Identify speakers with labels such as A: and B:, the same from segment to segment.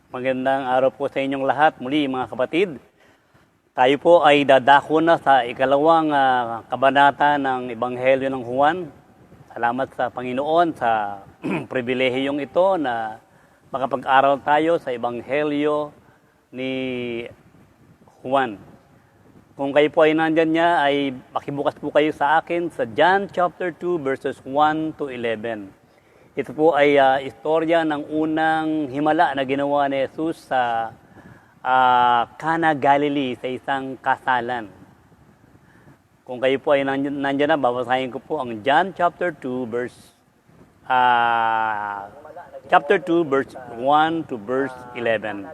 A: Magandang araw po sa inyong lahat. Muli mga kapatid, tayo po ay dadako na sa ikalawang kabanata ng Ebanghelyo ng Juan. Salamat sa Panginoon sa pribilehiyong ito na makapag-aral tayo sa Ebanghelyo ni Juan. Kung kayo po ay nandyan niya, ay makibukas po kayo sa akin sa John chapter 2 verses 1 to 11. Ito po ay istorya ng unang himala na ginawa ni Jesus sa Cana, Galilee, sa isang kasalan. Kung kayo po ay nandyan na, babasahin ko po ang John chapter 2 verse 1 to verse 11.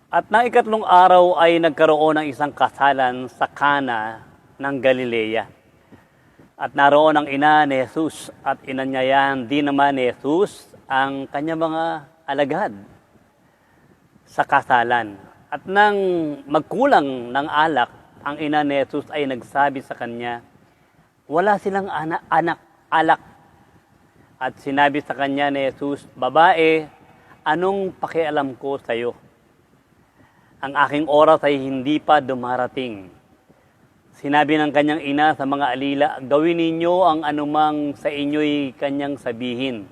A: At nang ikatlong araw ay nagkaroon ng isang kasalan sa Cana ng Galilea. At naroon ang ina ni Jesus at inanyayahan din naman ni Jesus ang kanyang mga alagad sa kasalan. At nang magkulang ng alak, ang ina ni Jesus ay nagsabi sa kanya, wala silang alak. At sinabi sa kanya ni Jesus, babae, anong pakialam ko sa iyo? Ang aking oras ay hindi pa dumarating. Sinabi ng kanyang ina sa mga alila, gawin ninyo ang anumang sa inyo'y kanyang sabihin.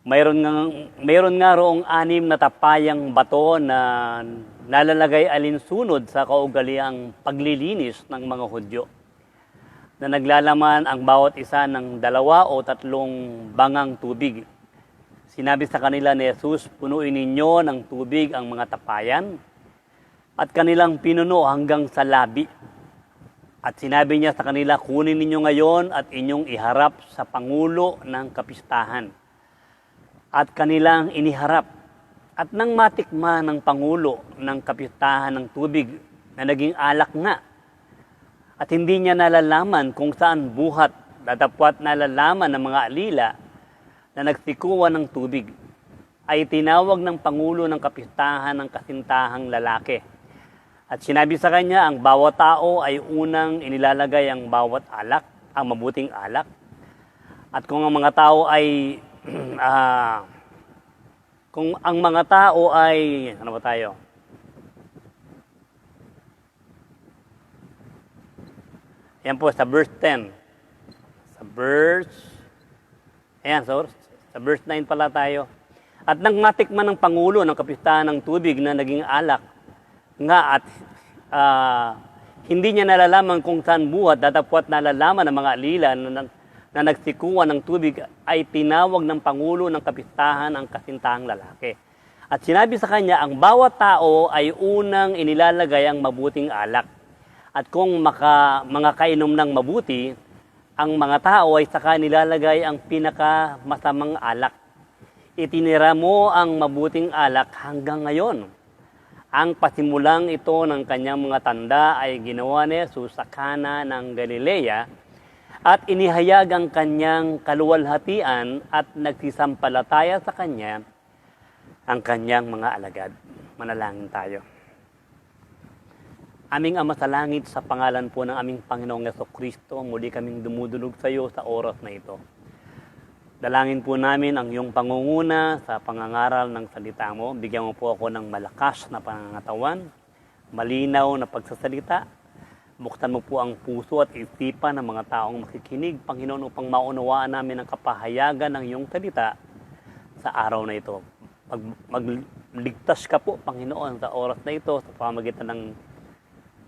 A: Mayroon nga roong 6 na tapayang bato na nalalagay alinsunod sa kaugaliang paglilinis ng mga Hudyo, na naglalaman ang bawat isa ng 2 o 3 bangang tubig. Sinabi sa kanila ni Jesus, punuin ninyo ng tubig ang mga tapayan, at kanilang pinuno hanggang sa labi. At sinabi niya sa kanila, kunin ninyo ngayon at inyong iharap sa Pangulo ng Kapistahan. At kanilang iniharap. At nang matikma ng Pangulo ng Kapistahan ng tubig na naging alak nga, at hindi niya nalalaman kung saan buhat, datapwat nalalaman ng mga alila na nagsikuan ng tubig, ay tinawag ng Pangulo ng Kapistahan ng kasintahang lalaki. At sinabi sa kanya, ang bawat tao ay unang inilalagay ang bawat alak, ang mabuting alak. At kung ang mga tao ay, ano ba tayo? Yan po, sa verse 10. Sa verse 9 pala tayo. At nang matikman ng Pangulo ng Kapistahan ng tubig na naging alak, nga at hindi niya nalalaman kung saan buhat, datapwat nalalaman ng mga alila na nagsikuan ng tubig, ay tinawag ng Pangulo ng Kapistahan ang kasintahang lalaki. At sinabi sa kanya, ang bawat tao ay unang inilalagay ang mabuting alak. At kung mga kainom ng mabuti, ang mga tao ay saka nilalagay ang pinakamasamang alak. Itinira mo ang mabuting alak hanggang ngayon. Ang pasimulang ito ng kanyang mga tanda ay ginawa ni Jesus sa Cana ng Galilea at inihayag ang kanyang kaluwalhatian at nagsisampalataya sa kanya ang kanyang mga alagad. Manalangin tayo. Aming Ama sa langit, sa pangalan po ng aming Panginoong Jesucristo, muli kaming dumudulog sa iyo sa oras na ito. Dalangin po namin ang iyong pangunguna sa pangangaral ng salita mo. Bigyan mo po ako ng malakas na pangangatawan, malinaw na pagsasalita. Buksan mo po ang puso at isipan ng mga taong makikinig, Panginoon, upang maunawaan namin ang kapahayagan ng iyong salita sa araw na ito. Magligtas ka po, Panginoon, sa oras na ito sa pamamagitan ng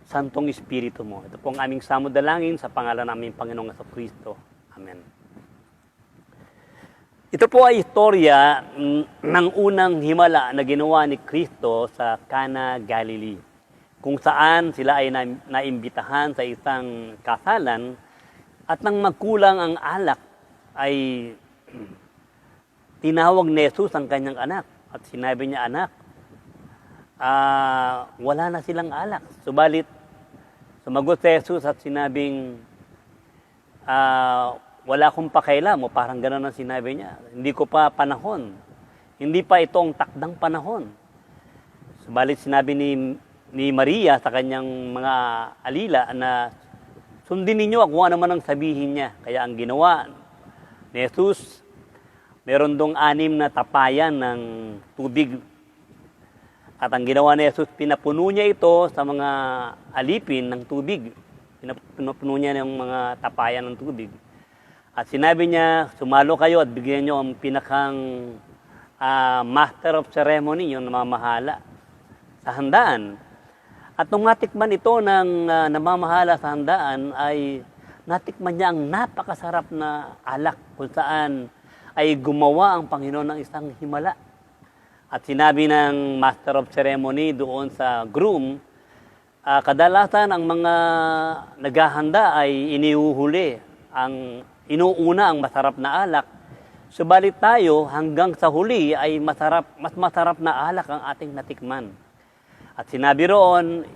A: Santong Espiritu mo. Ito po ang aming samudalangin sa pangalan namin Panginoong Jesucristo. Amen. Ito po ay istorya ng unang himala na ginawa ni Kristo sa Cana, Galilee, kung saan sila ay naimbitahan sa isang kasalan at nang magkulang ang alak ay tinawag ni Jesus ang kanyang anak at sinabi niya, anak, wala na silang alak. Subalit, sumagot si Jesus at sinabing, wala akong pakialam, o parang gano'n ang sinabi niya. Hindi ko pa panahon. Hindi pa itong takdang panahon. Subalit sinabi ni Maria sa kanyang mga alila na sundin ninyo kung ano man ang sabihin niya. Kaya ang ginawa ni Jesus, Meron dong 6 na tapayan ng tubig. At ang ginawa ni Jesus, pinapuno niya ito sa mga alipin ng tubig. Pinapuno niya ng mga tapayan ng tubig. At sinabi niya, sumalo kayo at bigyan niyo ang pinakang master of ceremony, yung namamahala sa handaan. At nung natikman ito ng namamahala sa handaan, ay natikman niya ang napakasarap na alak kung saan ay gumawa ang Panginoon ng isang himala. At sinabi ng master of ceremony doon sa groom, kadalasan ang mga naghahanda ay inihuhuli, inuuna ang masarap na alak. Subalit tayo hanggang sa huli ay mas masarap na alak ang ating natikman. At sinabi roon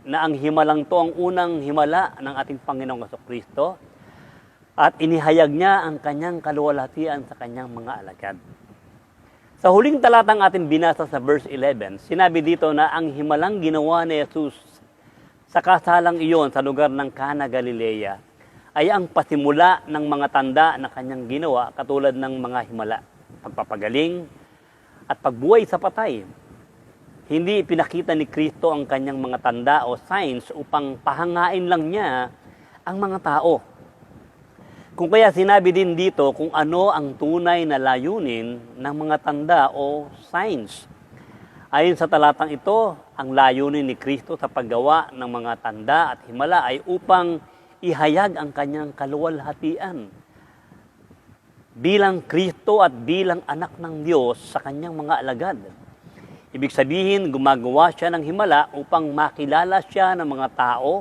A: na ang himalang to ang unang himala ng ating Panginoong Jesucristo at inihayag niya ang kanyang kaluwalhatian sa kanyang mga alagad. Sa huling talatang ating binasa sa verse 11, sinabi dito na ang himalang ginawa ni Jesus sa kasalang iyon sa lugar ng Cana, Galilea ay ang pasimula ng mga tanda na kanyang ginawa katulad ng mga himala, pagpapagaling at pagbuhay sa patay. Hindi ipinakita ni Kristo ang kanyang mga tanda o signs upang pahangain lang niya ang mga tao. Kung kaya sinabi din dito kung ano ang tunay na layunin ng mga tanda o signs. Ayon sa talatang ito, ang layunin ni Kristo sa paggawa ng mga tanda at himala ay upang ihayag ang kanyang kaluwalhatian bilang Kristo at bilang anak ng Diyos sa kanyang mga alagad. Ibig sabihin, gumagawa siya ng himala upang makilala siya ng mga tao,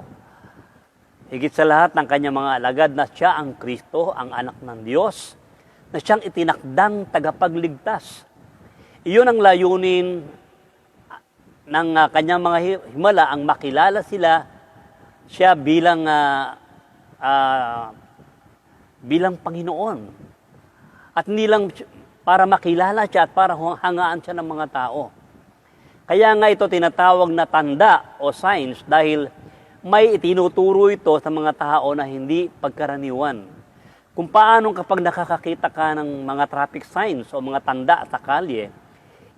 A: higit sa lahat ng kanyang mga alagad na siya ang Kristo, ang anak ng Diyos, na siyang itinakdang tagapagligtas. Iyon ang layunin ng kanyang mga himala, ang makilala siya bilang Panginoon. At hindi lang para makilala siya at para hangaan siya ng mga tao. Kaya nga ito tinatawag na tanda o signs dahil may itinuturo ito sa mga tao na hindi pagkaraniwan. Kung paano kapag nakakakita ka ng mga traffic signs o mga tanda sa kalye,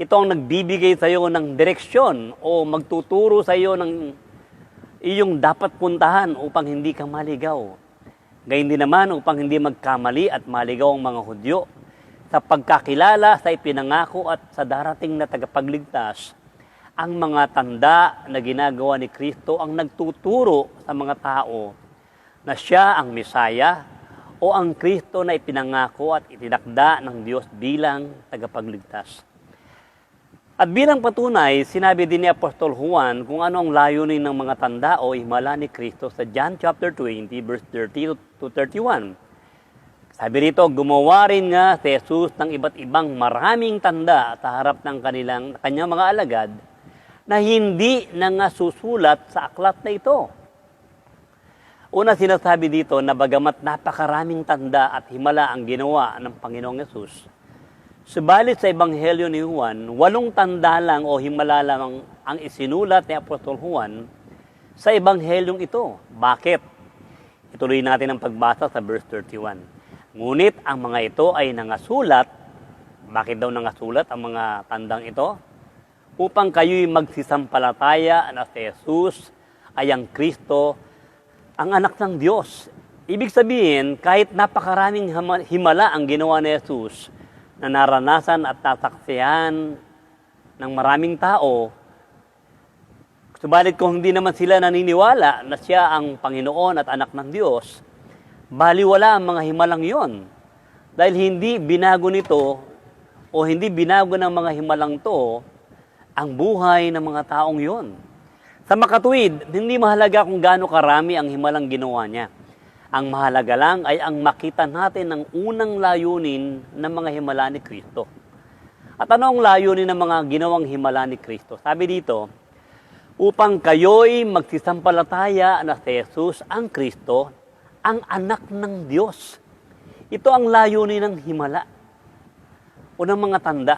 A: ito ang nagbibigay sa iyo ng direksyon o magtuturo sa iyo ng iyong dapat puntahan upang hindi ka maligaw. Gayun din naman upang hindi magkamali at maligaw ang mga Hudyo sa pagkakilala sa ipinangako at sa darating na tagapagligtas. Ang mga tanda na ginagawa ni Kristo ang nagtuturo sa mga tao na siya ang Mesaya o ang Kristo na ipinangako at itinakda ng Diyos bilang tagapagligtas. At bilang patunay, sinabi din ni Apostol Juan kung ano ang layunin ng mga tanda o himala ni Kristo sa John chapter 20 verse 30 to 31. Sabi rito, gumawa rin nga si Jesus ng iba't ibang maraming tanda sa harap ng kanyang mga alagad na hindi nangasusulat sa aklat na ito. Una sinasabi dito na bagamat napakaraming tanda at himala ang ginawa ng Panginoong Yesus, subalit sa Ebanghelyo ni Juan, 8 tanda lang o himala lang ang isinulat ni Apostol Juan sa Ebanghelyong ito. Bakit? Ituloy natin ang pagbasa sa verse 31. Ngunit ang mga ito ay nangasulat. Bakit daw nangasulat ang mga tandang ito? Upang kayo'y magsisampalataya na si Jesus ay ang Kristo, ang anak ng Diyos. Ibig sabihin, kahit napakaraming himala ang ginawa ni Jesus na naranasan at nasaksihan ng maraming tao, subalit kung hindi naman sila naniniwala na siya ang Panginoon at anak ng Diyos, baliwala ang mga himalang yon. Dahil hindi binago nito o hindi binago ng mga himalang to ang buhay ng mga taong yon. Sa makatuwid, hindi mahalaga kung gaano karami ang himalang ginawa niya. Ang mahalaga lang ay ang makita natin ang unang layunin ng mga himala ni Kristo. At ano ang layunin ng mga ginawang himala ni Kristo? Sabi dito, upang kayo'y magsisampalataya na si Jesus ang Kristo, ang anak ng Diyos. Ito ang layunin ng himala o ng mga tanda.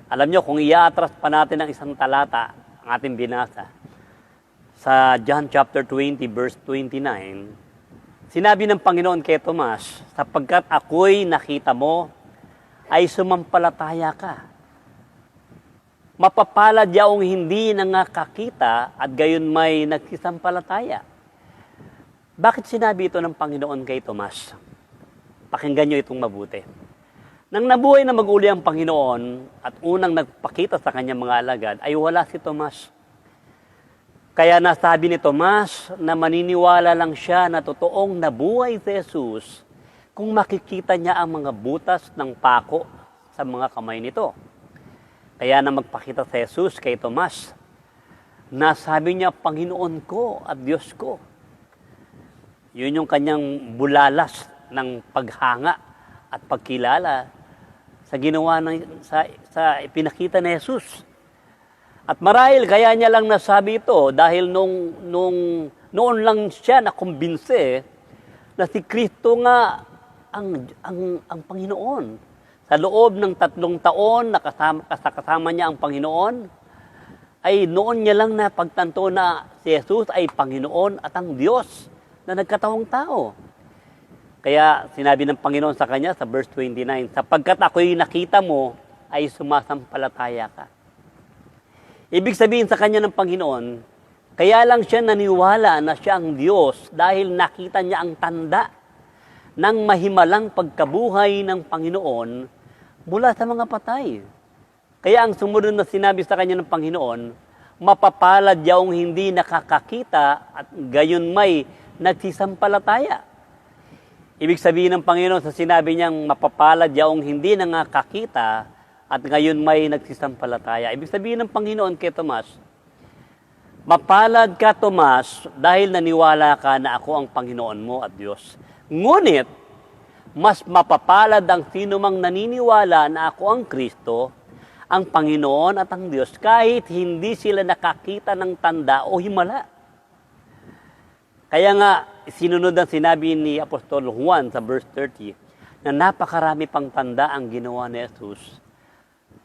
A: Alam nyo, kung i-atras pa natin ang isang talata, ang ating binasa, sa John chapter 20 verse 29, sinabi ng Panginoon kay Tomas, sapagkat ako'y nakita mo ay sumampalataya ka. Mapapalad yaong hindi nangakakita at gayon may nagsisampalataya. Bakit sinabi ito ng Panginoon kay Tomas? Pakinggan nyo itong mabuti. Nang nabuhay na mag-uli ang Panginoon at unang nagpakita sa kanyang mga alagad, ay wala si Tomas. Kaya nasabi ni Tomas na maniniwala lang siya na totoong nabuhay si Jesus kung makikita niya ang mga butas ng pako sa mga kamay nito. Kaya na magpakita si Jesus kay Tomas, nasabi niya, Panginoon ko at Diyos ko. Yun yung kanyang bulalas ng paghanga at pagkilala sa ginawa sa ipinakita ni Jesus. At marahil kaya niya lang nasabi ito dahil noon lang siya nakumbinse na si Kristo nga ang Panginoon. Sa loob ng 3 taon na kasama niya ang Panginoon, ay noon niya lang napagtanto na si Jesus ay Panginoon at ang Diyos na nagkatawang tao. Kaya sinabi ng Panginoon sa kanya sa verse 29, sapagkat ako'y nakita mo, ay sumasampalataya ka. Ibig sabihin sa kanya ng Panginoon, kaya lang siya naniwala na siya ang Diyos dahil nakita niya ang tanda ng mahimalang pagkabuhay ng Panginoon mula sa mga patay. Kaya ang sumunod na sinabi sa kanya ng Panginoon, mapapalad yaong hindi nakakakita at gayon may nagsisampalataya. Ibig sabihin ng Panginoon sa sinabi niyang mapapalad yaong hindi nakakakita at ngayon may nagsisampalataya. Ibig sabihin ng Panginoon kay Tomas, mapalad ka Tomas dahil naniwala ka na ako ang Panginoon mo at Diyos. Ngunit, mas mapapalad ang sinumang naniniwala na ako ang Kristo, ang Panginoon at ang Diyos, kahit hindi sila nakakita ng tanda o himala. Kaya nga, sinunod ang sinabi ni Apostol Juan sa verse 30, na napakarami pang tanda ang ginawa ni Jesus,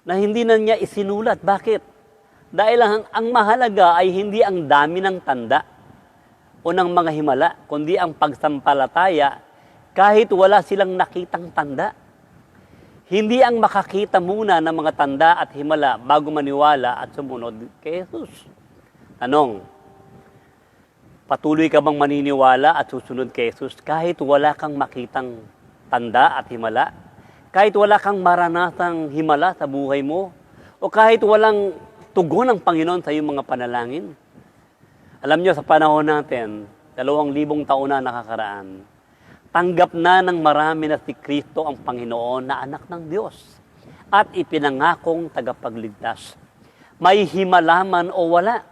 A: na hindi na niya isinulat. Bakit? Dahil ang mahalaga ay hindi ang dami ng tanda o ng mga himala, kundi ang pagsampalataya kahit wala silang nakitang tanda. Hindi ang makakita muna ng mga tanda at himala bago maniwala at sumunod kay Jesus. Tanong, patuloy ka bang maniniwala at susunod kay Jesus kahit wala kang makitang tanda at himala? Kahit wala kang maranasang himala sa buhay mo? O kahit walang tugon ng Panginoon sa iyong mga panalangin? Alam niyo, sa panahon natin, 2,000 taon na nakakaraan, tanggap na ng marami na si Kristo ang Panginoon na anak ng Diyos at ipinangakong tagapagligtas. May himala man o wala.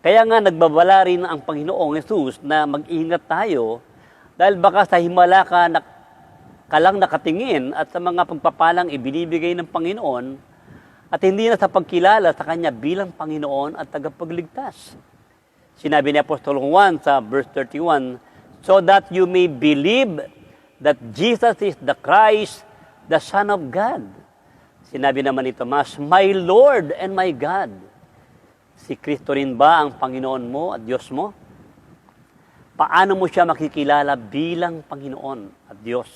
A: Kaya nga nagbabala rin ang Panginoong Jesus na mag-ingat tayo dahil baka sa himala ka lang nakatingin at sa mga pagpapalang ibinibigay ng Panginoon at hindi na sa pagkilala sa Kanya bilang Panginoon at tagapagligtas. Sinabi ni Apostol Juan sa verse 31, so that you may believe that Jesus is the Christ, the Son of God. Sinabi naman ni Tomas, my Lord and my God. Si Kristo rin ba ang Panginoon mo at Diyos mo? Paano mo siya makikilala bilang Panginoon at Diyos?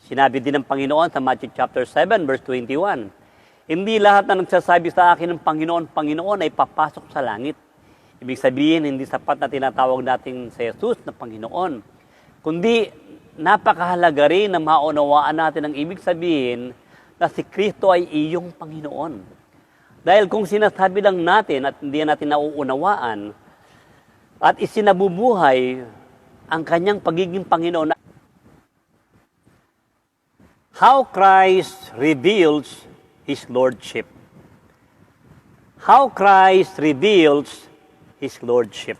A: Sinabi din ng Panginoon sa Matthew chapter 7, verse 21, hindi lahat na nagsasabi sa akin ng Panginoon, Panginoon ay papasok sa langit. Ibig sabihin, hindi sapat na tinatawag natin si Jesus na Panginoon. Kundi, napakahalaga rin na maunawaan natin ang ibig sabihin na si Kristo ay iyong Panginoon. Dahil kung sinasabi lang natin at hindi natin nauunawaan at isinabubuhay ang kanyang pagiging Panginoon, how Christ reveals His Lordship. How Christ reveals His Lordship.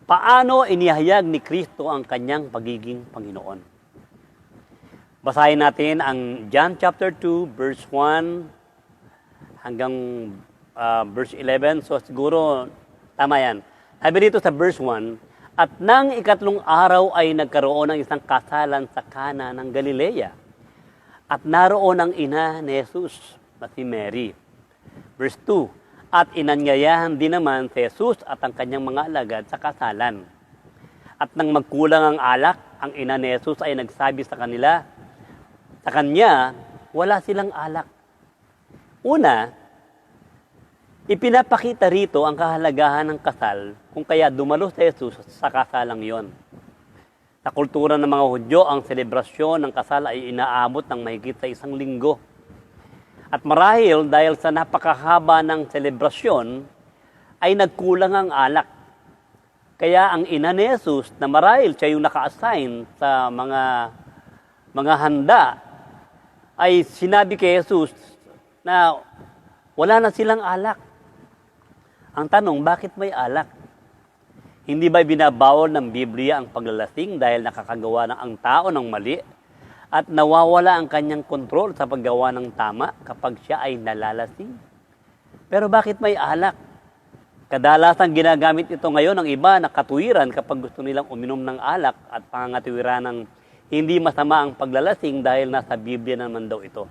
A: Paano inihayag ni Kristo ang kanyang pagiging Panginoon? Basahin natin ang John chapter 2, verse 1 hanggang verse 11. So siguro, tama yan. Sabi dito sa verse 1, at nang ikatlong araw ay nagkaroon ng isang kasalan sa Kana ng Galilea. At naroon ang ina ni Jesus, na si Mary. Verse 2, at inanyayahan din naman si Jesus at ang kanyang mga alagad sa kasalan. At nang magkulang ang alak, ang ina ni Jesus ay nagsabi sa kanya, wala silang alak. Una, ipinapakita rito ang kahalagahan ng kasal kung kaya dumalo si Jesus sa kasalang yon. Sa kultura ng mga Hudyo, ang selebrasyon ng kasal ay inaabot ng mahigit sa 1 linggo. At marahil dahil sa napakahaba ng selebrasyon, ay nagkulang ang alak. Kaya ang ina ni Jesus, na marahil siya yung naka-assign sa mga handa, ay sinabi kay Jesus na wala na silang alak. Ang tanong, bakit may alak? Hindi ba binabawal ng Biblia ang paglalasing dahil nakakagawa ng ang tao ng mali at nawawala ang kanyang kontrol sa paggawa ng tama kapag siya ay nalalasing? Pero bakit may alak? Kadalasan ginagamit ito ngayon ng iba na katuwiran kapag gusto nilang uminom ng alak at pangangatiwiran ng hindi masama ang paglalasing dahil nasa Biblia naman daw ito.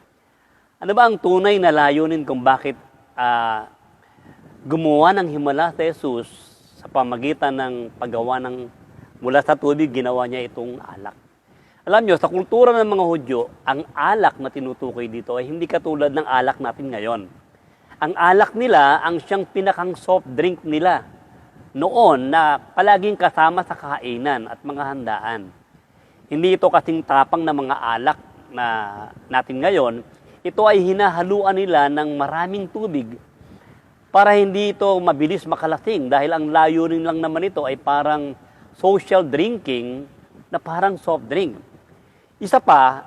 A: Ano ba ang tunay na layunin kung bakit gumawa ng himala si Jesus sa pamagitan ng paggawa ng mula sa tubig, ginawa niya itong alak? Alam nyo, sa kultura ng mga Hudyo, ang alak na tinutukoy dito ay hindi katulad ng alak natin ngayon. Ang alak nila, ang siyang pinakang soft drink nila noon na palaging kasama sa kainan at mga handaan. Hindi ito kasing tapang na mga alak na natin ngayon. Ito ay hinahaluan nila ng maraming tubig para hindi ito mabilis makalasing dahil ang layunin lang naman ito ay parang social drinking na parang soft drink. Isa pa,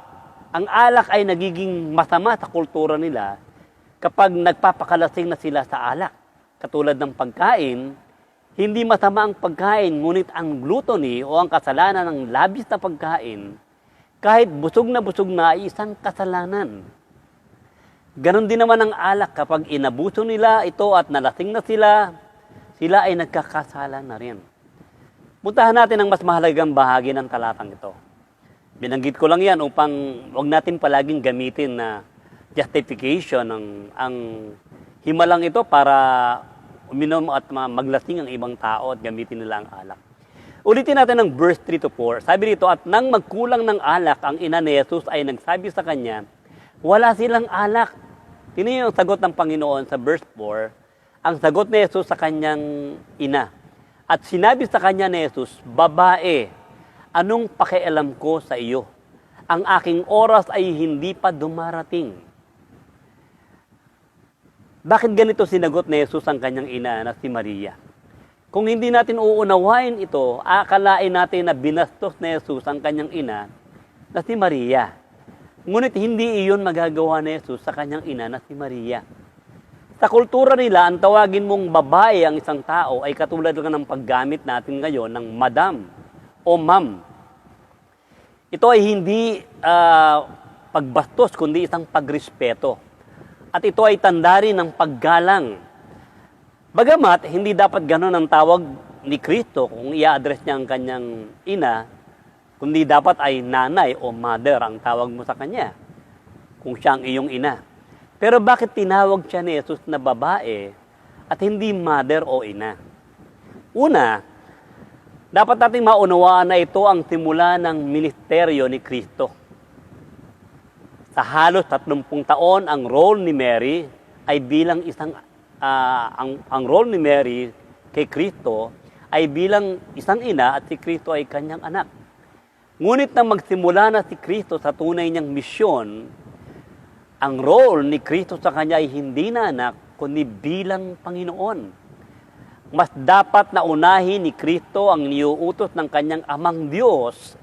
A: ang alak ay nagiging masama sa kultura nila kapag nagpapakalasing na sila sa alak. Katulad ng pagkain, hindi masama ang pagkain, ngunit ang gluttony o ang kasalanan ng labis na pagkain, kahit busog na ay isang kasalanan. Ganon din naman ang alak kapag inabuso nila ito at nalasing na sila ay nagkakasala na rin. Puntahan natin ang mas mahalagang bahagi ng talatang ito. Binanggit ko lang yan upang huwag natin palaging gamitin na justification ang himalang ito para uminom at maglasing ang ibang tao at gamitin nila ang alak. Ulitin natin ang verse 3 to 4. Sabi dito, at nang magkulang ng alak, ang ina ni Jesus ay nagsabi sa kanya, wala silang alak. Tingnan yung sagot ng Panginoon sa verse 4, ang sagot ni Jesus sa kanyang ina. At sinabi sa kanya ni Jesus, babae, anong pakialam ko sa iyo? Ang aking oras ay hindi pa dumarating. Bakit ganito sinagot ni Jesus ang kanyang ina na si Maria? Kung hindi natin uunawain ito, akalain natin na binastos ni Jesus ang kanyang ina na si Maria. Ngunit hindi iyon magagawa ni Jesus sa kanyang ina na si Maria. Sa kultura nila, ang tawagin mong babae ang isang tao ay katulad lang ng paggamit natin ngayon ng madam o ma'am. Ito ay hindi pagbastos, kundi isang pagrespeto. At ito ay tanda rin ng paggalang. Bagamat, hindi dapat gano'n ang tawag ni Kristo kung i-address niya ang kanyang ina, kundi dapat ay nanay o mother ang tawag mo sa kanya, kung siya ang iyong ina. Pero bakit tinawag siya ni Jesus na babae at hindi mother o ina? Una, dapat nating maunawaan na ito ang simula ng ministeryo ni Kristo. Sa halos 30 taon, ang role ni Mary ay bilang ang role ni Mary kay Kristo ay bilang isang ina at si Kristo ay kanyang anak. Ngunit nang magsimula na si Kristo sa tunay niyang misyon, ang role ni Kristo sa kanya ay hindi na anak, kundi bilang Panginoon. Mas dapat na unahin ni Kristo ang iniuutos ng kanyang amang Diyos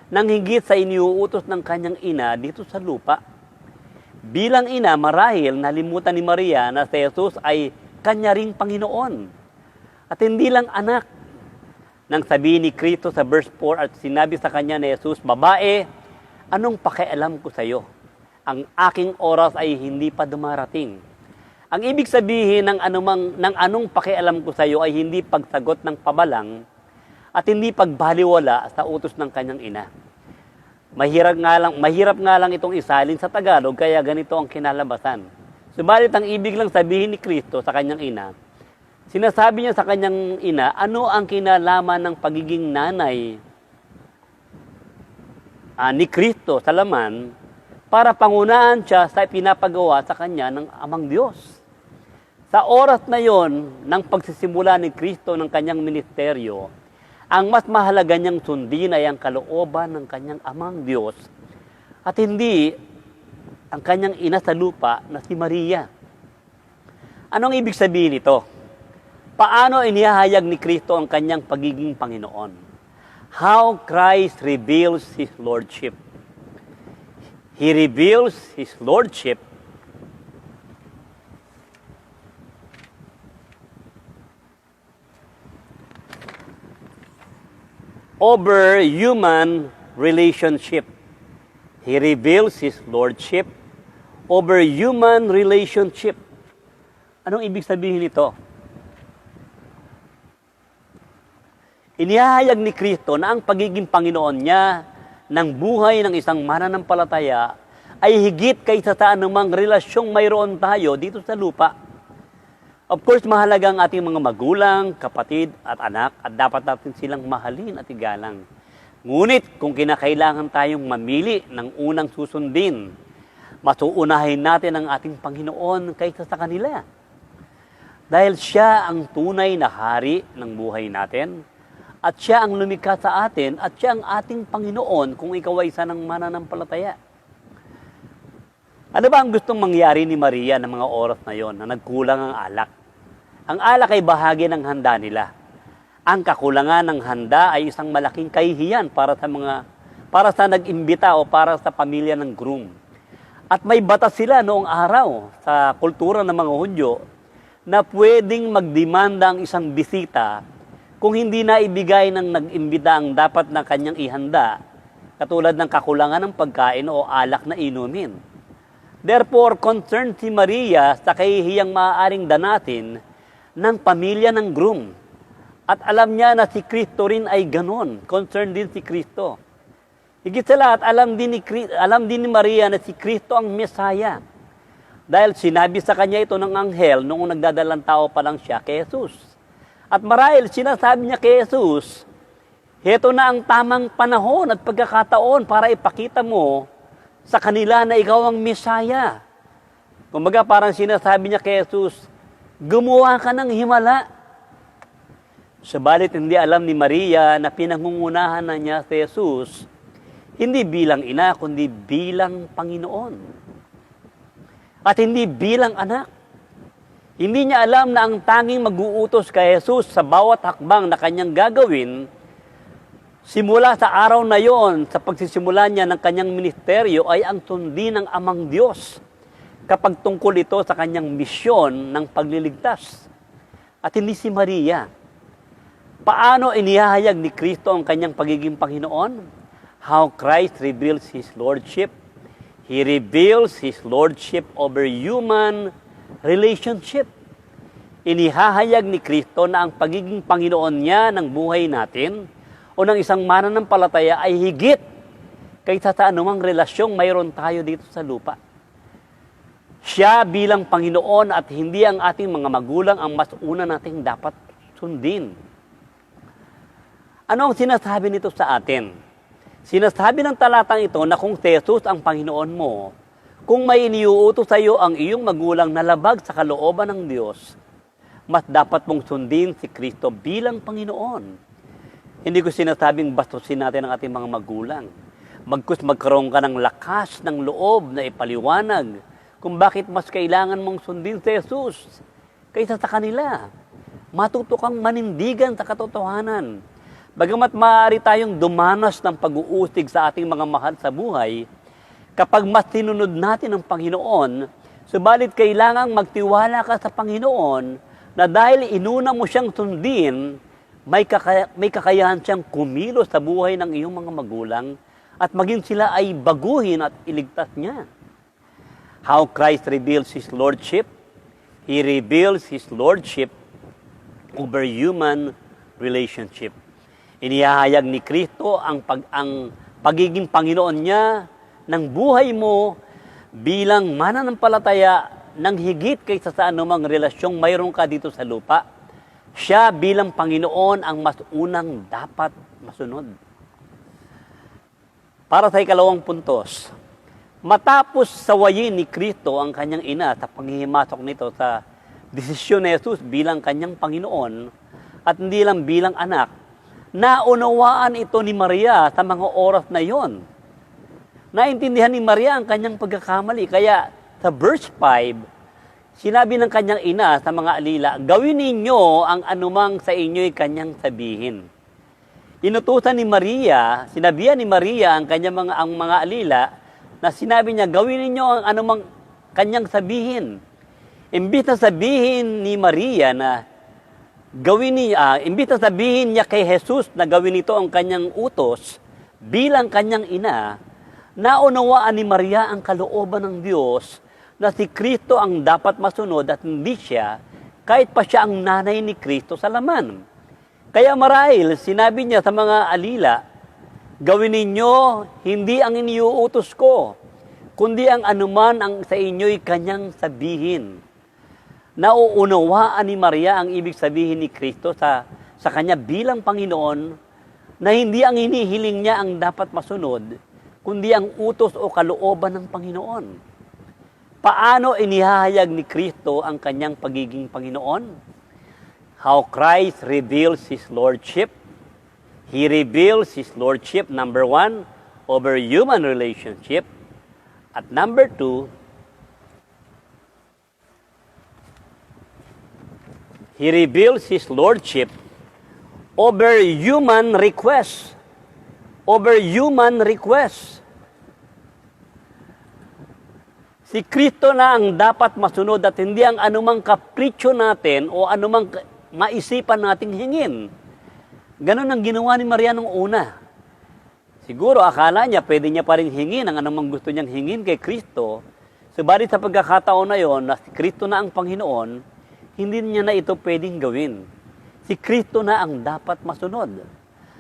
A: nang higit sa iniuutos ng kanyang ina dito sa lupa. Bilang ina, marahil nalimutan ni Maria na si Jesus ay kanya ring Panginoon at hindi lang anak. Nang sabihin ni Kristo sa verse 4 at sinabi sa kanya ni Jesus, babae, anong pakialam ko sa iyo? Ang aking oras ay hindi pa dumarating. Ang ibig sabihin ng anong pakialam ko sa iyo ay hindi pagsagot ng pabalang at hindi pagbaliwala sa utos ng kanyang ina. Mahirap nga lang itong isalin sa Tagalog, kaya ganito ang kinalabasan. Subalit ang ibig lang sabihin ni Kristo sa kanyang ina, sinasabi niya sa kanyang ina, ano ang kinalaman ng pagiging nanay ni Kristo sa laman para pangunahan siya sa pinapagawa sa kanya ng Amang Diyos. Sa oras na yon ng pagsisimula ni Kristo ng kanyang ministeryo, ang mas mahalaga niyang sundin ay ang kalooban ng kanyang Amang Diyos at hindi ang kanyang ina sa lupa na si Maria. Anong ibig sabihin nito? Paano inihahayag ni Kristo ang kanyang pagiging Panginoon? How Christ reveals His Lordship. He reveals His Lordship over human relationship. He reveals His Lordship over human relationship. Anong ibig sabihin nito? Inihahayag ni Kristo na ang pagiging Panginoon niya ng buhay ng isang mananampalataya ay higit kaysa sa anumang relasyong mayroon tayo dito sa lupa. Of course, mahalaga ang ating mga magulang, kapatid at anak at dapat natin silang mahalin at igalang. Ngunit kung kinakailangan tayong mamili ng unang susundin, mas uunahin natin ang ating Panginoon kaysa sa kanila. Dahil siya ang tunay na hari ng buhay natin, at siya ang lumikha sa atin, at siya ang ating Panginoon kung ikaw ay isa ng mananampalataya. Ano ba ang gustong mangyari ni Maria ng mga oras na yon na nagkulang ang alak? Ang alak ay bahagi ng handa nila. Ang kakulangan ng handa ay isang malaking kahihiyan para sa nag-imbita o para sa pamilya ng groom. At may batas sila noong araw sa kultura ng mga Hudyo na pwedeng magdemanda ang isang bisita kung hindi na ibigay ng nag-imbita ang dapat na kanyang ihanda, katulad ng kakulangan ng pagkain o alak na inumin. Therefore, concerned si Maria sa kahihiyang maaaring danatin ng pamilya ng groom. At alam niya na si Kristo rin ay ganon. Concerned din si Kristo. Higit sa lahat, alam din ni Maria na si Kristo ang Mesaya. Dahil sinabi sa kanya ito ng anghel noong nagdadalang tao pa lang siya kay Jesus. At marahil sinasabi niya kay Jesus, heto na ang tamang panahon at pagkakataon para ipakita mo sa kanila na ikaw ang Mesaya. Kumbaga parang sinasabi niya kay Jesus, gumawa ka ng himala. Subalit hindi alam ni Maria na pinangungunahan na niya si Jesus, hindi bilang ina, kundi bilang Panginoon. At hindi bilang anak. Hindi niya alam na ang tanging mag-uutos kay Jesus sa bawat hakbang na kanyang gagawin, simula sa araw na yon, sa pagsisimula niya ng kanyang ministeryo, ay ang sundin ng Amang Diyos kapag tungkol ito sa kanyang misyon ng pagliligtas. At hindi si Maria. Paano inihahayag ni Kristo ang kanyang pagiging Panginoon? How Christ reveals His Lordship. He reveals His Lordship over human relationship. Inihahayag ni Kristo na ang pagiging Panginoon niya ng buhay natin o ng isang mananampalataya ay higit kaysa sa anumang relasyong mayroon tayo dito sa lupa. Siya bilang Panginoon at hindi ang ating mga magulang ang mas una nating dapat sundin. Ano ang sinasabi nito sa atin? Sinasabi ng talatang ito na kung Jesus ang Panginoon mo, kung may iniuutos sa iyo ang iyong magulang na labag sa kalooban ng Diyos, mas dapat mong sundin si Kristo bilang Panginoon. Hindi ko sinasabing bastusin natin ang ating mga magulang. Magkaroon ka ng lakas ng loob na ipaliwanag kung bakit mas kailangan mong sundin si Jesus kaysa sa kanila. Matuto kang manindigan sa katotohanan. Bagamat maaari tayong dumanas ng pag-uusig sa ating mga mahal sa buhay, kapag mas sinunod natin ang Panginoon, subalit kailangang magtiwala ka sa Panginoon na dahil inuna mo siyang sundin, may kakayahan siyang kumilos sa buhay ng iyong mga magulang at maging sila ay baguhin at iligtas niya. How Christ reveals His Lordship? He reveals His Lordship over human relationship. Inihahayag ni Kristo ang pagiging Panginoon niya ng buhay mo bilang mananampalataya ng higit kaysa sa anumang relasyong mayroon ka dito sa lupa. Siya bilang Panginoon ang mas unang dapat masunod. Para sa ikalawang puntos, matapos sawayin ni Kristo ang kanyang ina sa paghihimasok nito sa desisyon ni Jesus bilang kanyang Panginoon at hindi lang bilang anak, naunawaan ito ni Maria sa mga oras na yon. Naintindihan ni Maria ang kanyang pagkakamali. Kaya sa verse 5, sinabi ng kanyang ina sa mga alila, gawin ninyo ang anumang sa inyo'y kanyang sabihin. Inutusan ni Maria, sinabihan ni Maria ang kanyang mga alila na sinabi niya, gawin ninyo ang anumang kanyang sabihin. Imbis na sabihin ni Maria na imbis na sabihin niya kay Jesus na gawin ito ang kanyang utos bilang kanyang ina, naunawaan ni Maria ang kalooban ng Diyos na si Kristo ang dapat masunod at hindi siya, kahit pa siya ang nanay ni Kristo sa laman. Kaya marahil, sinabi niya sa mga alila, gawin ninyo hindi ang iniuutos ko, kundi ang anuman ang sa inyo'y kanyang sabihin. Nauunawaan ni Maria ang ibig sabihin ni Kristo sa kanya bilang Panginoon, na hindi ang hinihiling niya ang dapat masunod, kundi ang utos o kalooban ng Panginoon. Paano inihahayag ni Kristo ang kanyang pagiging Panginoon? How Christ reveals His Lordship. He reveals His Lordship, number 1, over human relationship. At number 2, He reveals His Lordship over human requests. Over human requests. Si Kristo na ang dapat masunod at hindi ang anumang kapritsyo natin o anumang maisipan nating hingin. Ganon ang ginawa ni Maria nung una. Siguro akala niya pwede niya pa rin hingin ang anumang gusto niyang hingin kay Kristo. Subalit sa pagkakataon na yon na si Kristo na ang Panginoon, hindi niya na ito pwedeng gawin. Si Kristo na ang dapat masunod.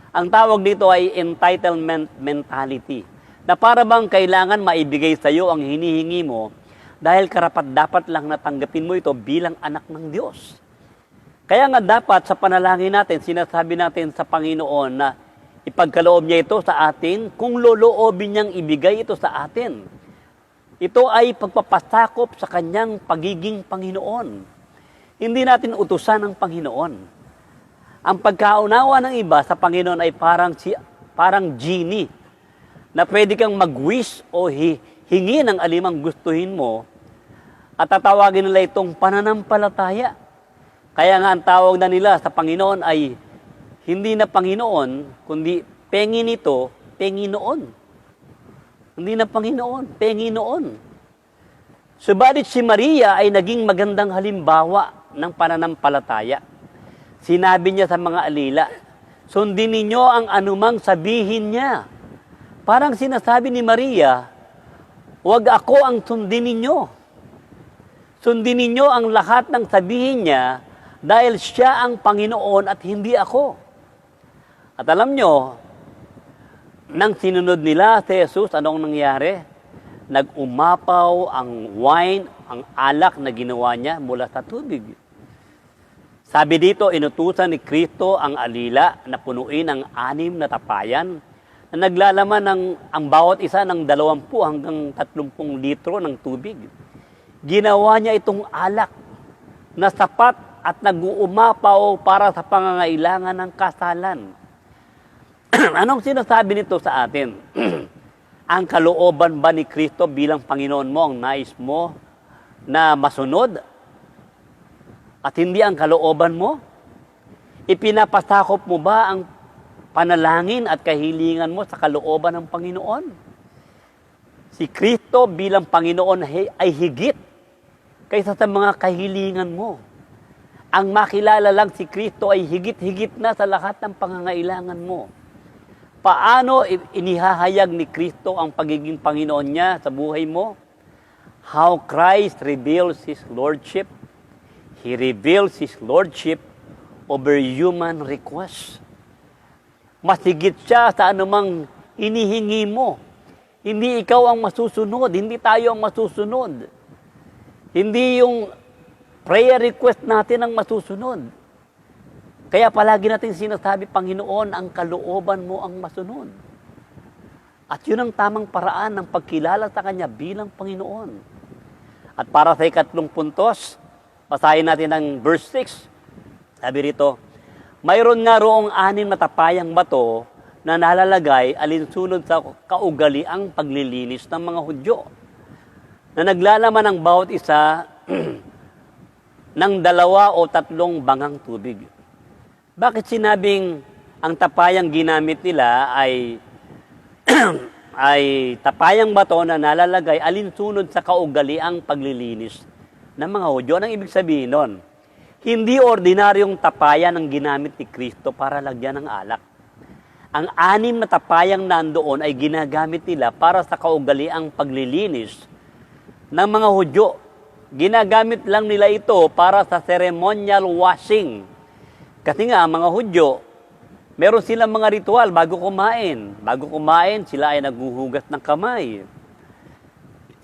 A: Ang tawag dito ay entitlement mentality, na para bang kailangan maibigay sa iyo ang hinihingi mo dahil karapat-dapat lang natanggapin mo ito bilang anak ng Diyos. Kaya nga dapat sa panalangin natin, sinasabi natin sa Panginoon na ipagkaloob niya ito sa atin kung loloobin niyang ibigay ito sa atin. Ito ay pagpapasakop sa kanyang pagiging Panginoon. Hindi natin utusan ng Panginoon. Ang pagkaunawa ng iba sa Panginoon ay parang genie na pwede kang mag-wish o hingi ng alimang gustuhin mo at tatawagin nila itong pananampalataya. Kaya nga ang tawag na nila sa Panginoon ay hindi na Panginoon, kundi pengi nito, pengi noon. Hindi na Panginoon, pengi noon. Subalit si Maria ay naging magandang halimbawa ng pananampalataya. Sinabi niya sa mga alila, sundin ninyo ang anumang sabihin niya. Parang sinasabi ni Maria, huwag ako ang sundin ninyo. Sundin ninyo ang lahat ng sabihin niya dahil siya ang Panginoon at hindi ako. At alam nyo, nang sinunod nila si Jesus, anong nangyari? Nag-umapaw ang wine, ang alak na ginawa niya mula sa tubig. Sabi dito, inutusan ni Kristo ang alila na punuin ang 6 na tapayan na naglalaman ang bawat isa ng 20 hanggang 30 litro ng tubig. Ginawa niya itong alak na sapat at nag-uumapaw para sa pangangailangan ng kasalan. Anong sinasabi nito sa atin? Ang kalooban ba ni Kristo bilang Panginoon mo ang nais mo na masunod? At hindi ang kalooban mo? Ipinapasakop mo ba ang panalangin at kahilingan mo sa kalooban ng Panginoon? Si Kristo bilang Panginoon ay higit kaysa sa mga kahilingan mo. Ang makilala lang si Kristo ay higit-higit na sa lahat ng pangangailangan mo. Paano inihahayag ni Kristo ang pagiging Panginoon niya sa buhay mo? How Christ reveals His Lordship. He reveals His Lordship over human requests. Mas higit siya sa anumang hinihingi mo. Hindi ikaw ang masusunod, hindi tayo ang masusunod. Hindi yung prayer request natin ang masusunod. Kaya palagi natin sinasabi, Panginoon, ang kalooban mo ang masunod. At yun ang tamang paraan ng pagkilala sa Kanya bilang Panginoon. At para sa ikatlong puntos, basahin natin ang verse 6. Sabi rito, mayroon nga roong 6 na tapayang bato na nalalagay alinsunod sa kaugaliang paglilinis ng mga Hudyo, na naglalaman ang bawat isa ng 2 o 3 bangang tubig. Bakit sinabing ang tapayang ginamit nila ay ay tapayang bato na nalalagay alinsunod sa kaugaliang paglilinis ng mga Hudyo? Anong ibig sabihin nun? Hindi ordinaryong tapayan ang ginamit ni Kristo para lagyan ng alak. Ang 6 na tapayang nandoon ay ginagamit nila para sa kaugaliang paglilinis ng mga Hudyo. Ginagamit lang nila ito para sa ceremonial washing. Kasi nga, mga Hudyo, meron silang mga ritual bago kumain. Bago kumain, sila ay naghuhugas ng kamay.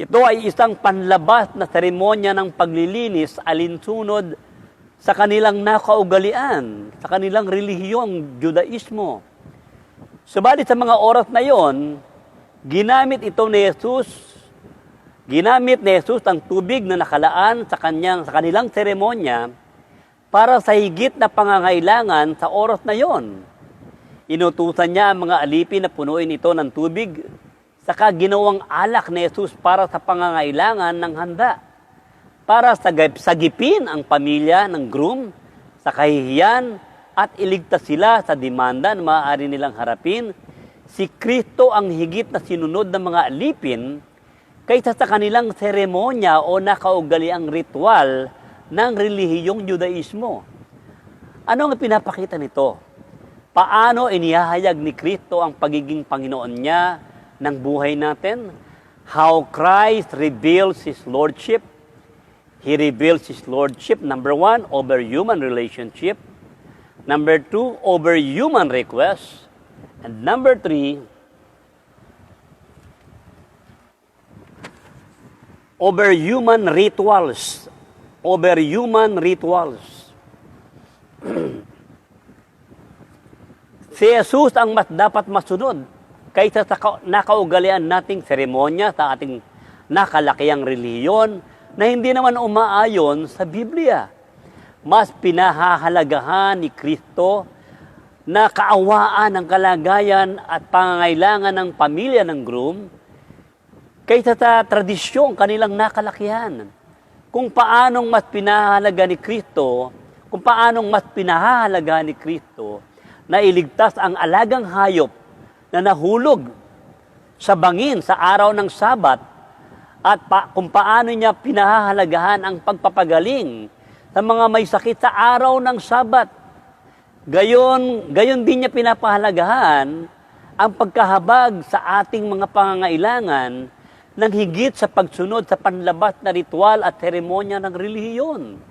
A: Ito ay isang panlabas na seremonya ng paglilinis alinsunod sa kanilang nakaugalian, sa kanilang relihiyong Judaismo. Subalit sa mga oras na yon, ginamit ni Jesus ang tubig na nakalaan sa kanilang seremonya para sa higit na pangangailangan sa oras na yon. Inutusan niya ang mga alipin na punuin ito ng tubig, saka ginawang alak ni Jesus para sa pangangailangan ng handa, para sagipin ang pamilya ng groom sa kahihiyan at iligtas sila sa demanda na maaari nilang harapin. Si Kristo ang higit na sinunod ng mga alipin kaysa sa kanilang seremonya o nakaugaliang ritual ng relihiyong Judaismo. Ano ang pinapakita nito? Paano inihahayag ni Kristo ang pagiging Panginoon niya ng buhay natin? How Christ reveals His Lordship. He reveals His Lordship, number 1, over human relationship. Number 2, over human requests. And number 3, over human rituals. Over human rituals. Si Jesus ang mas dapat masunod kaysa sa nakaugalian nating seremonya sa ating nakalakihang relihiyon na hindi naman umaayon sa Biblia. Mas pinahahalagahan ni Kristo na kaawaan ang kalagayan at pangangailangan ng pamilya ng groom kaysa sa tradisyong kanilang nakalakihan. Kung paanong mas pinahalaga ni Kristo, na iligtas ang alagang hayop na nahulog sa bangin sa araw ng Sabat, at kung paano niya pinahahalagahan ang pagpapagaling sa mga may sakit sa araw ng Sabat. Gayon din niya pinapahalagahan ang pagkahabag sa ating mga pangangailangan ng higit sa pagsunod sa panlabas na ritual at seremonya ng relihiyon.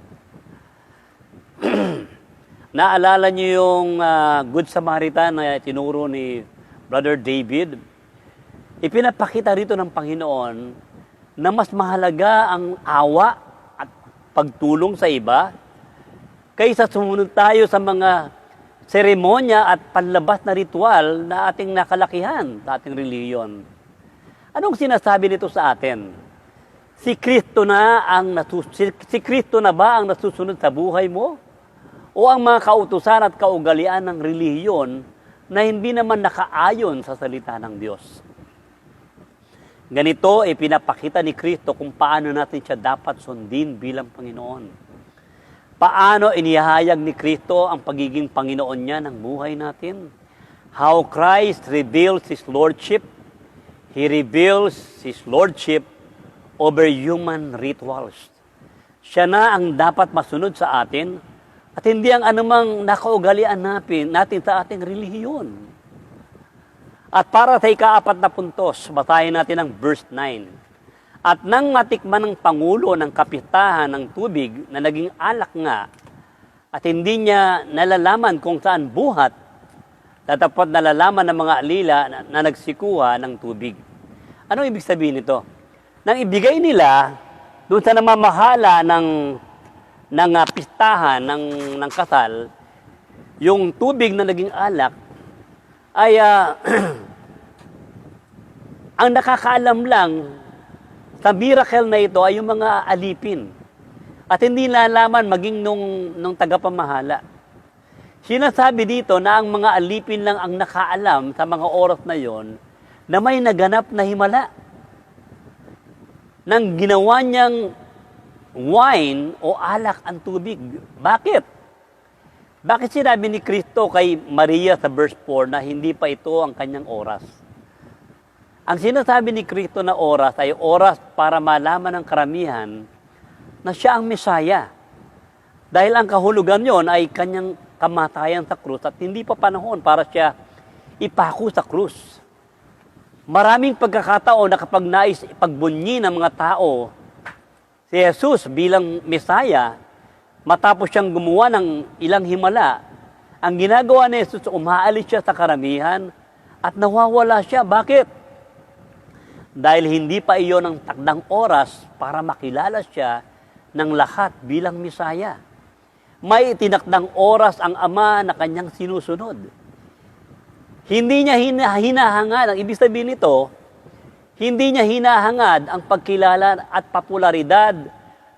A: Naalala niyo yung Good Samaritan na tinuro ni Brother David? Ipinapakita rito ng Panginoon na mas mahalaga ang awa at pagtulong sa iba kaysa sumunod tayo sa mga seremonya at panlabas na ritual na ating nakalakihan sa ating relihiyon. Anong sinasabi nito sa atin? Si Kristo na ba ang nasusunod sa buhay mo? O ang mga kautusan at kaugalian ng relihiyon na hindi naman nakaayon sa salita ng Diyos? Ganito ay pinapakita ni Kristo kung paano natin siya dapat sundin bilang Panginoon. Paano inihayag ni Kristo ang pagiging Panginoon niya ng buhay natin? How Christ reveals His Lordship. He reveals His Lordship over human rituals. Siya na ang dapat masunod sa atin at hindi ang anumang nakaugalian natin sa ating relihiyon. At para sa ika-4 na puntos, basahin natin ang verse 9. At nang matikman ng Pangulo ng kapitahan ng tubig na naging alak nga, at hindi niya nalalaman kung saan buhat, datapot nalalaman ng mga alila na nagsikuha ng tubig. Anong ibig sabihin nito? Nang ibigay nila doon sa namamahala ng pistahan ng kasal, yung tubig na naging alak ay Ang nakakaalam lang sa miracle na ito ay yung mga alipin. At hindi nalaman maging nung tagapamahala. Sinasabi dito na ang mga alipin lang ang nakaalam sa mga oras na yon na may naganap na himala. Nang ginawa niyang wine o alak ang tubig. Bakit? Bakit sinabi ni Kristo kay Maria sa verse 4 na hindi pa ito ang kanyang oras? Ang sinasabi ni Kristo na oras ay oras para malaman ng karamihan na siya ang Mesaya. Dahil ang kahulugan yon ay kanyang kamatayan sa krus at hindi pa panahon para siya ipako sa krus. Maraming pagkakataon na kapag nais ipagbunyi ng mga tao si Jesus bilang Mesaya, matapos siyang gumawa ng ilang himala, ang ginagawa ni Jesus, umaalis siya sa karamihan at nawawala siya. Bakit? Dahil hindi pa iyon ang takdang oras para makilala siya ng lahat bilang Mesaya. May tinakdang oras ang Ama na kanyang sinusunod. Hindi niya hinahangad, ang ibig sabihin nito, hindi niya hinahangad ang pagkilala at popularidad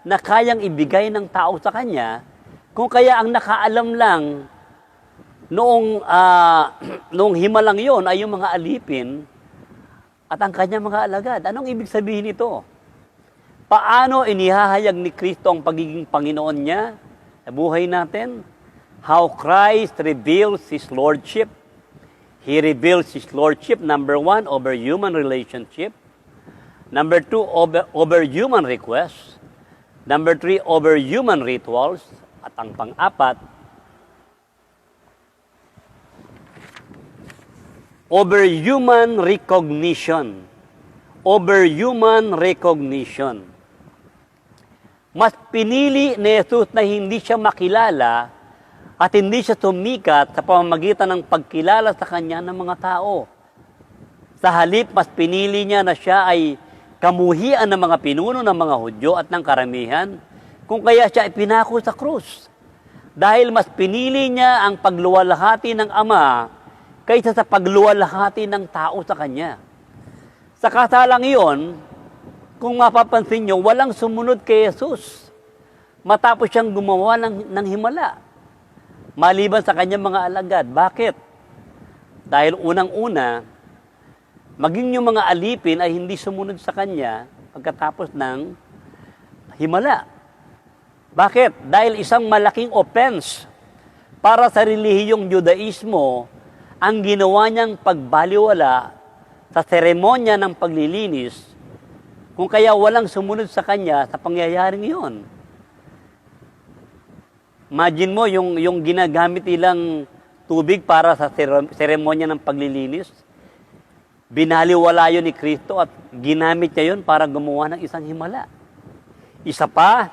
A: na kayang ibigay ng tao sa kanya, kung kaya ang nakaalam lang noong himalang yon ay yung mga alipin at ang kanyang mga alagad. Anong ibig sabihin nito? Paano inihahayag ni Kristo ang pagiging Panginoon niya sa buhay natin? How Christ reveals His Lordship. He reveals His Lordship, number 1, over human relationship. Number 2, over human requests. Number 3, over human rituals. At ang pang-apat, over human recognition. Over human recognition. Mas pinili ni Jesus na hindi siya makilala at hindi siya sumikat sa pamamagitan ng pagkilala sa kanya ng mga tao. Sa halip, mas pinili niya na siya ay kamuhian ng mga pinuno ng mga Hudyo at ng karamihan, kung kaya siya ipinako sa krus. Dahil mas pinili niya ang pagluwalhati ng Ama kaysa sa pagluwalhati ng tao sa kanya. Sa kasalang iyon, kung mapapansin nyo, walang sumunod kay Jesus matapos siyang gumawa ng himala. Maliban sa kanyang mga alagad. Bakit? Dahil unang-una, maging yung mga alipin ay hindi sumunod sa kanya pagkatapos ng himala. Bakit? Dahil isang malaking offense para sa relihiyong Judaismo ang ginawa niyang pagbaliwala sa seremonya ng paglilinis, kung kaya walang sumunod sa kanya sa pangyayaring iyon. Imagine mo yung ginagamit nilang tubig para sa seremonya ng paglilinis. Binaliwala yun ni Kristo at ginamit niya yun para gumawa ng isang himala. Isa pa,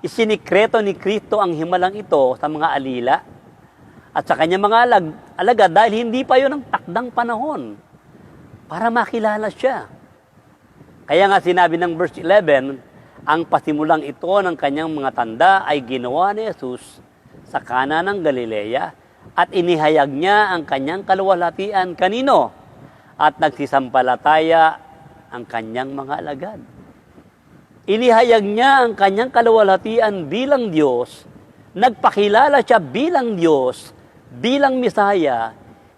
A: isinikreto ni Kristo ang himalang ito sa mga alila at sa kanyang mga alagad dahil hindi pa yun ang takdang panahon para makilala siya. Kaya nga sinabi ng verse 11, ang pasimulang ito ng kanyang mga tanda ay ginawa ni Jesus sa Kana ng Galilea at inihayag niya ang kanyang kaluwalhatian kanino? At nagsisampalataya ang kanyang mga alagad. Inihayag niya ang kanyang kaluwalhatian bilang Diyos, nagpakilala siya bilang Diyos, bilang Mesaya,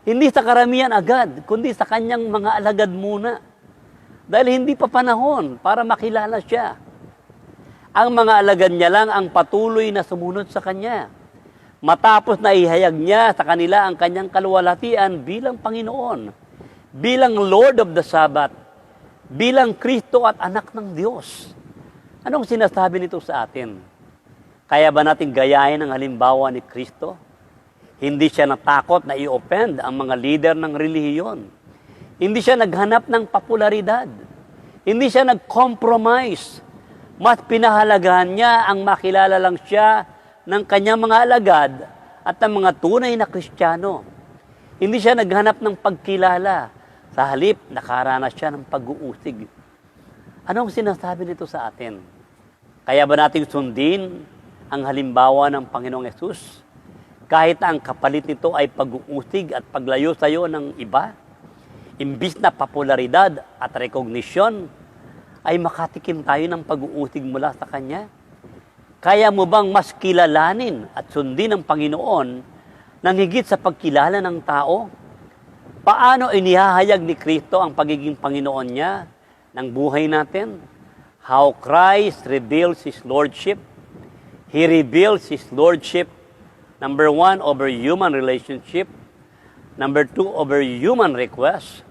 A: hindi sa karamihan agad, kundi sa kanyang mga alagad muna. Dahil hindi pa panahon para makilala siya. Ang mga alagad niya lang ang patuloy na sumunod sa kanya. Matapos na ihayag niya sa kanila ang kanyang kaluwalhatian bilang Panginoon, bilang Lord of the Sabbath, bilang Kristo at anak ng Diyos. Anong sinasabi nito sa atin? Kaya ba natin gayahin ang halimbawa ni Kristo? Hindi siya natakot na i-offend ang mga leader ng relihiyon. Hindi siya naghanap ng popularidad. Hindi siya nag-compromise. Mas pinahalagahan niya ang makilala lang siya ng kanyang mga alagad at ng mga tunay na Kristiyano. Hindi siya naghanap ng pagkilala. Sa halip, nakaranas siya ng pag-uusig. Anong sinasabi nito sa atin? Kaya ba natin sundin ang halimbawa ng Panginoong Yesus? Kahit ang kapalit nito ay pag-uusig at paglayo sa iyo ng iba? imbis na popularidad at recognition, ay makatikim tayo ng pag-uusig mula sa Kanya? Kaya mo bang mas kilalanin at sundin ng Panginoon nang higit sa pagkilala ng tao? Paano inihahayag ni Kristo ang pagiging Panginoon niya ng buhay natin? How Christ reveals His Lordship. He reveals His Lordship, number 1, over human relationship. Number 2, over human requests.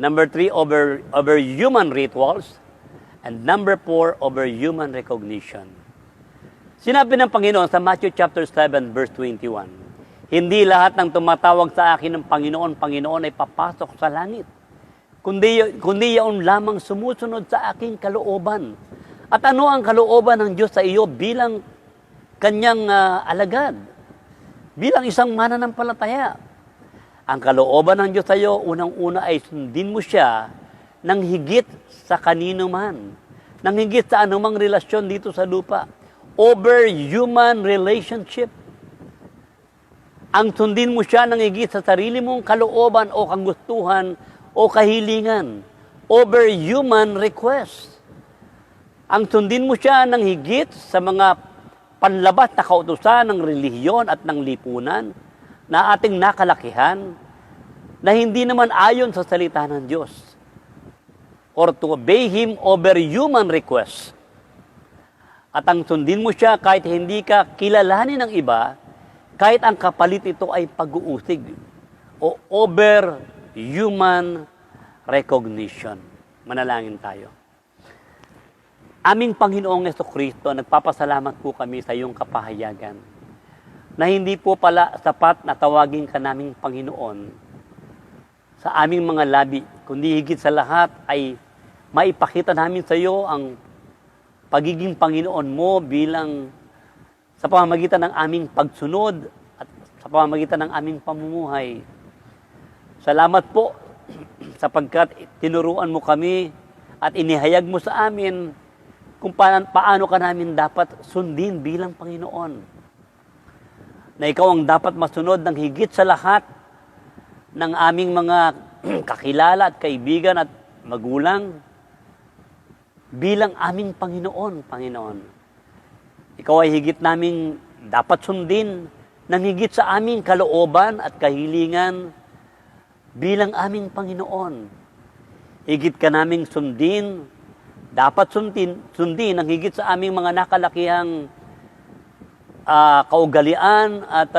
A: Number 3, over human rituals. And number 4, over human recognition. Sinabi ng Panginoon sa Matthew chapter 7, verse 21, hindi lahat ng tumatawag sa akin ng Panginoon, Panginoon ay papasok sa langit. Kundi yaon lamang sumusunod sa aking kalooban. At ano ang kalooban ng Diyos sa iyo bilang Kanyang alagad? Bilang isang mananampalataya. Ang kalooban ng Diyos sa iyo, unang-una ay sundin mo siya nang higit sa kanino man. Nang higit sa anumang relasyon dito sa lupa. Over human relationship. Ang sundin mo siya nang higit sa sarili mong kalooban o kagustuhan o kahilingan. Over human request. Ang sundin mo siya nang higit sa mga panlabas na kautusan ng relihiyon at ng lipunan na ating nakalakihan na hindi naman ayon sa salita ng Diyos. Or to obey Him over human request. At ang sundin mo siya kahit hindi ka kilalanin ng iba, kahit ang kapalit ito ay pag-uusig o over human recognition. Manalangin tayo. Aming Panginoong Jesucristo, nagpapasalamat po kami sa iyong kapahayagan na hindi po pala sapat na tawagin ka naming Panginoon sa aming mga labi, kundi higit sa lahat ay maipakita namin sa iyo ang pagiging Panginoon mo bilang sa pamamagitan ng aming pagsunod at sa pamamagitan ng aming pamumuhay. Salamat po sapagkat tinuruan mo kami at inihayag mo sa amin kung paano ka namin dapat sundin bilang Panginoon. Na ikaw ang dapat masunod ng higit sa lahat ng aming mga kakilala at kaibigan at magulang bilang aming Panginoon. Ikaw ay higit naming dapat sundin ng higit sa aming kalooban at kahilingan bilang aming Panginoon. Higit ka naming sundin, dapat sundin ng higit sa aming mga nakalakihang kaugalian at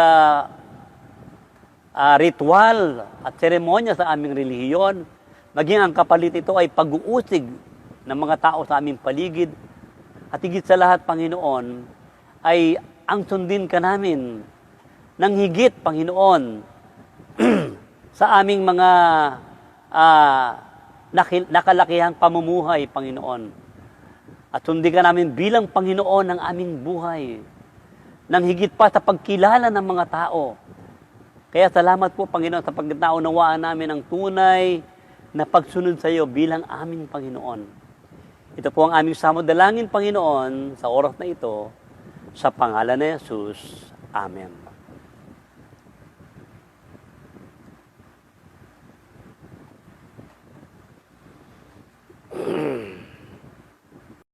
A: ritual at seremonya sa aming relihiyon. Maging ang kapalit ito ay pag-uusig ng mga tao sa aming paligid. At higit sa lahat, Panginoon, ay ang sundin ka namin ng higit, Panginoon, sa aming mga nakalakihang pamumuhay, Panginoon. At sundin ka namin bilang Panginoon ng aming buhay, nang higit pa sa pagkilala ng mga tao. Kaya salamat po, Panginoon, sa pagnaunawaan namin ang tunay na pagsunod sa iyo bilang aming Panginoon. Ito po ang aming samodalangin, Panginoon, sa oras na ito, sa pangalan ni Jesus. Amen.